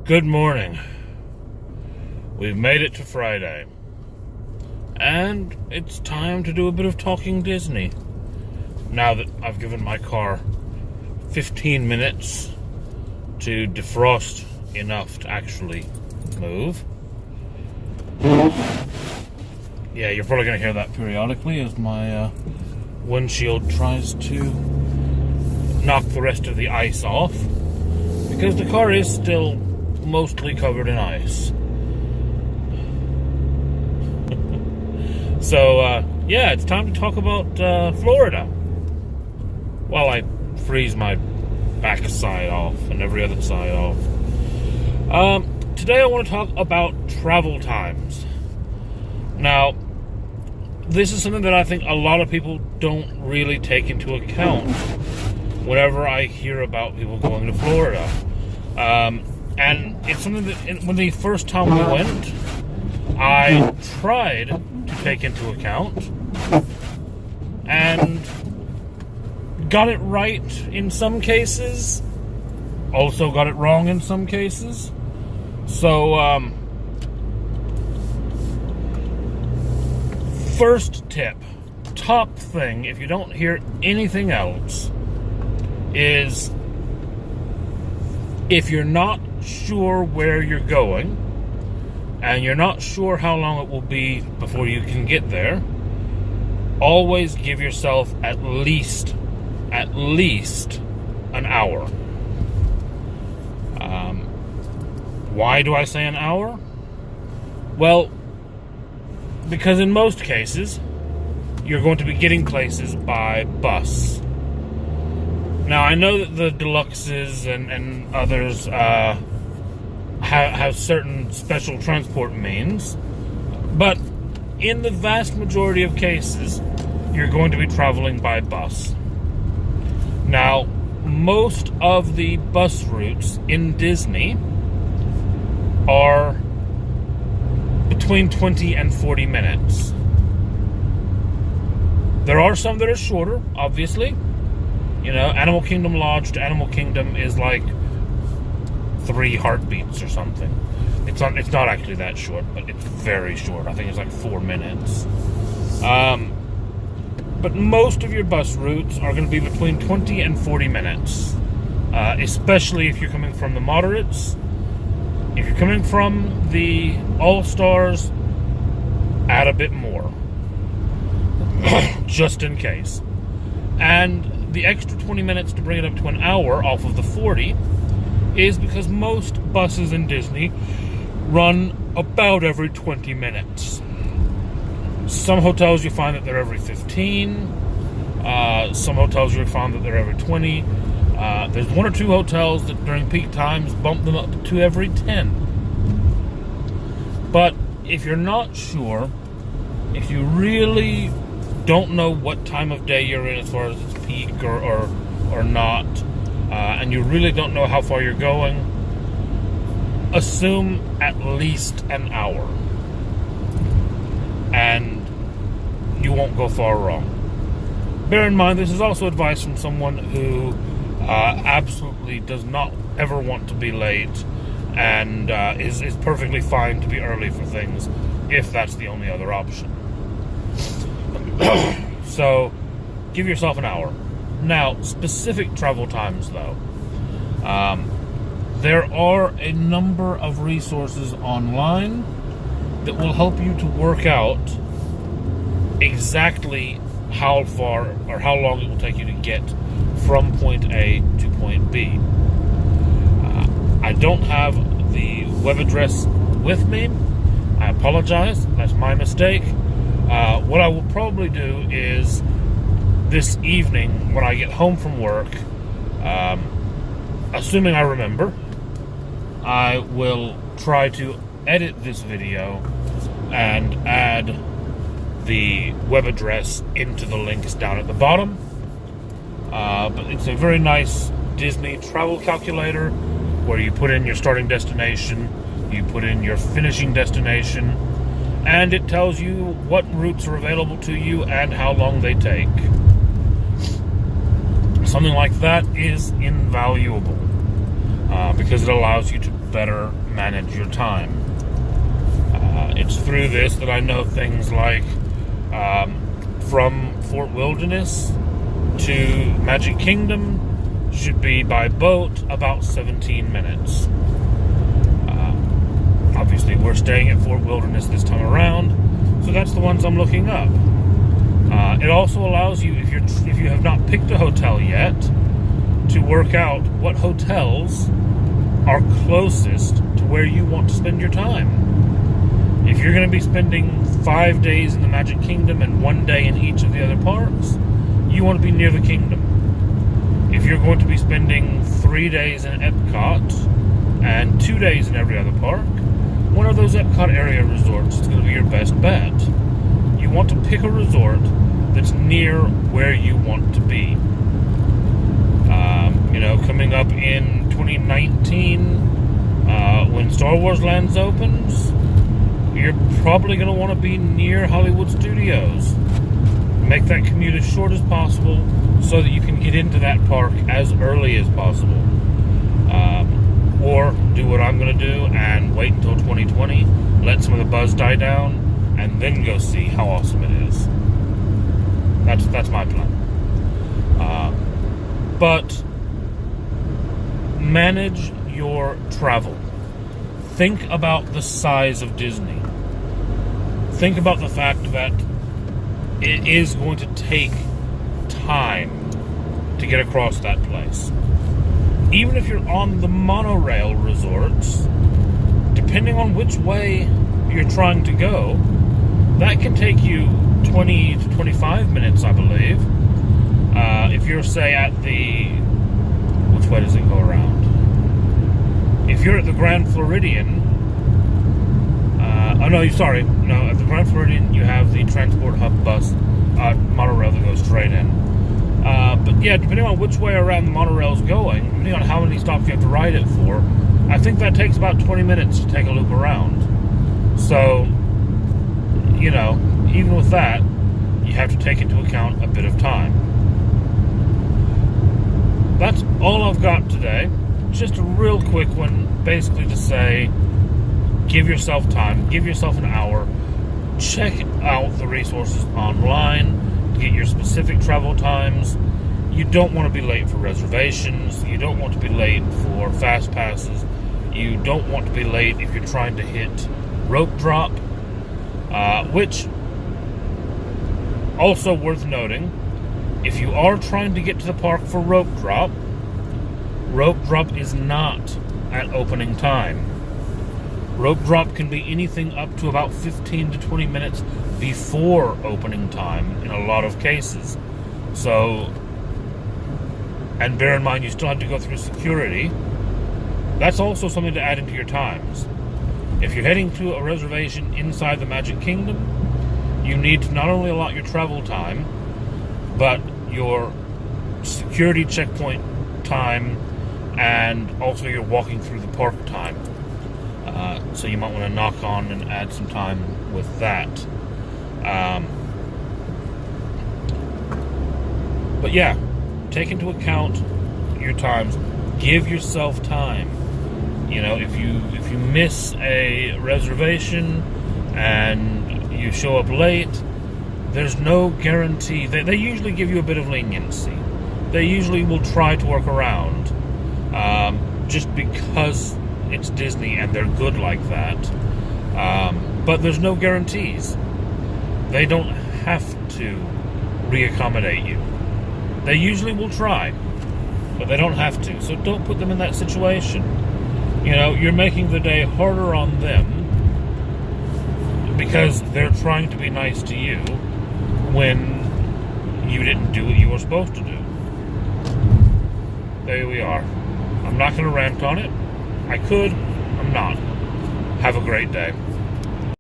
Good morning. We've made it to Friday. And it's time to do a bit of talking Disney. Now that I've given my car 15 minutes to defrost enough to actually move. Yeah, you're probably going to hear that periodically as my windshield tries to knock the rest of the ice off. Because the car is still mostly covered in ice. So, yeah, it's time to talk about Florida. While I freeze my backside off and every other side off. Today I want to talk about travel times. Now, this is something that I think a lot of people don't really take into account whenever I hear about people going to Florida. And it's something that, when the first time we went, I tried to take into account and got it right in some cases, also got it wrong in some cases. So, first tip, top thing, if you don't hear anything else, is if you're not sure where you're going and you're not sure how long it will be before you can get there, always give yourself at least an hour. Why do I say an hour? Well, because in most cases you're going to be getting places by bus. Now, I know that the deluxes and others have certain special transport means, but in the vast majority of cases, you're going to be traveling by bus. Now, most of the bus routes in Disney are between 20 and 40 minutes. There are some that are shorter, obviously. You know, Animal Kingdom Lodge to Animal Kingdom is like 3 heartbeats or something. It's not actually that short, but it's very short. I think it's like 4 minutes. But most of your bus routes are going to be between 20 and 40 minutes. Especially if you're coming from the moderates. If you're coming from the All-Stars, add a bit more. Just in case. And the extra 20 minutes to bring it up to an hour off of the 40 is because most buses in Disney run about every 20 minutes. Some hotels you find that they're every 15. Some hotels you'll find that they're every 20. There's 1 or 2 hotels that during peak times bump them up to every 10. But if you're not sure, if you really don't know what time of day you're in as far as it's peak or not, and you really don't know how far you're going, assume at least an hour. And you won't go far wrong. Bear in mind, this is also advice from someone who absolutely does not ever want to be late and is perfectly fine to be early for things if that's the only other option. So, give yourself an hour. Now, specific travel times, though. There are a number of resources online that will help you to work out exactly how far or how long it will take you to get from point A to point B. I don't have the web address with me. I apologize. That's my mistake. What I will probably do is this evening when I get home from work, assuming I remember, I will try to edit this video and add the web address into the links down at the bottom. But it's a very nice Disney travel calculator where you put in your starting destination, you put in your finishing destination, and it tells you what routes are available to you and how long they take. Something like that is invaluable because it allows you to better manage your time. It's through this that I know things like from Fort Wilderness to Magic Kingdom should be by boat about 17 minutes. Obviously, we're staying at Fort Wilderness this time around, so that's the ones I'm looking up. It also allows you, if you have not picked a hotel yet, to work out what hotels are closest to where you want to spend your time. If you're going to be spending 5 days in the Magic Kingdom and 1 day in each of the other parks, you want to be near the kingdom. If you're going to be spending 3 days in Epcot and 2 days in every other park, one of those Epcot area resorts is going to be your best bet. You want to pick a resort that's near where you want to be. Coming up in 2019, when Star Wars Lands opens, you're probably going to want to be near Hollywood Studios. Make that commute as short as possible so that you can get into that park as early as possible. Or do what I'm going to do and wait until 2020, let some of the buzz die down, and then go see how awesome it is. That's my plan. But manage your travel. Think about the size of Disney. Think about the fact that it is going to take time to get across that place. Even if you're on the monorail resorts, depending on which way you're trying to go, that can take you 20 to 25 minutes, I believe. If you're, say, at the... Which way does it go around? If you're at the Grand Floridian... at the Grand Floridian, you have the Transport Hub bus, monorail that goes straight in. But yeah, depending on which way around the monorail's going, depending on how many stops you have to ride it for, I think that takes about 20 minutes to take a loop around. So, even with that, you have to take into account a bit of time. That's all I've got today. Just a real quick one, basically to say, give yourself time, give yourself an hour, check out the resources online to get your specific travel times. You don't want to be late for reservations. You don't want to be late for fast passes. You don't want to be late if you're trying to hit rope drop, which, also worth noting, if you are trying to get to the park for rope drop is not at opening time. Rope drop can be anything up to about 15 to 20 minutes before opening time in a lot of cases. So, and bear in mind, you still have to go through security. That's also something to add into your times. If you're heading to a reservation inside the Magic Kingdom, you need to not only allot your travel time, but your security checkpoint time, and also your walking through the park time. So you might want to knock on and add some time with that. But yeah, take into account your times. Give yourself time. If you miss a reservation and you show up late, there's no guarantee. They usually give you a bit of leniency. They usually will try to work around, just because it's Disney and they're good like that. But there's no guarantees. They don't have to reaccommodate you. They usually will try, but they don't have to. So don't put them in that situation. You're making the day harder on them because they're trying to be nice to you when you didn't do what you were supposed to do. There we are. I'm not going to rant on it. I could. I'm not. Have a great day.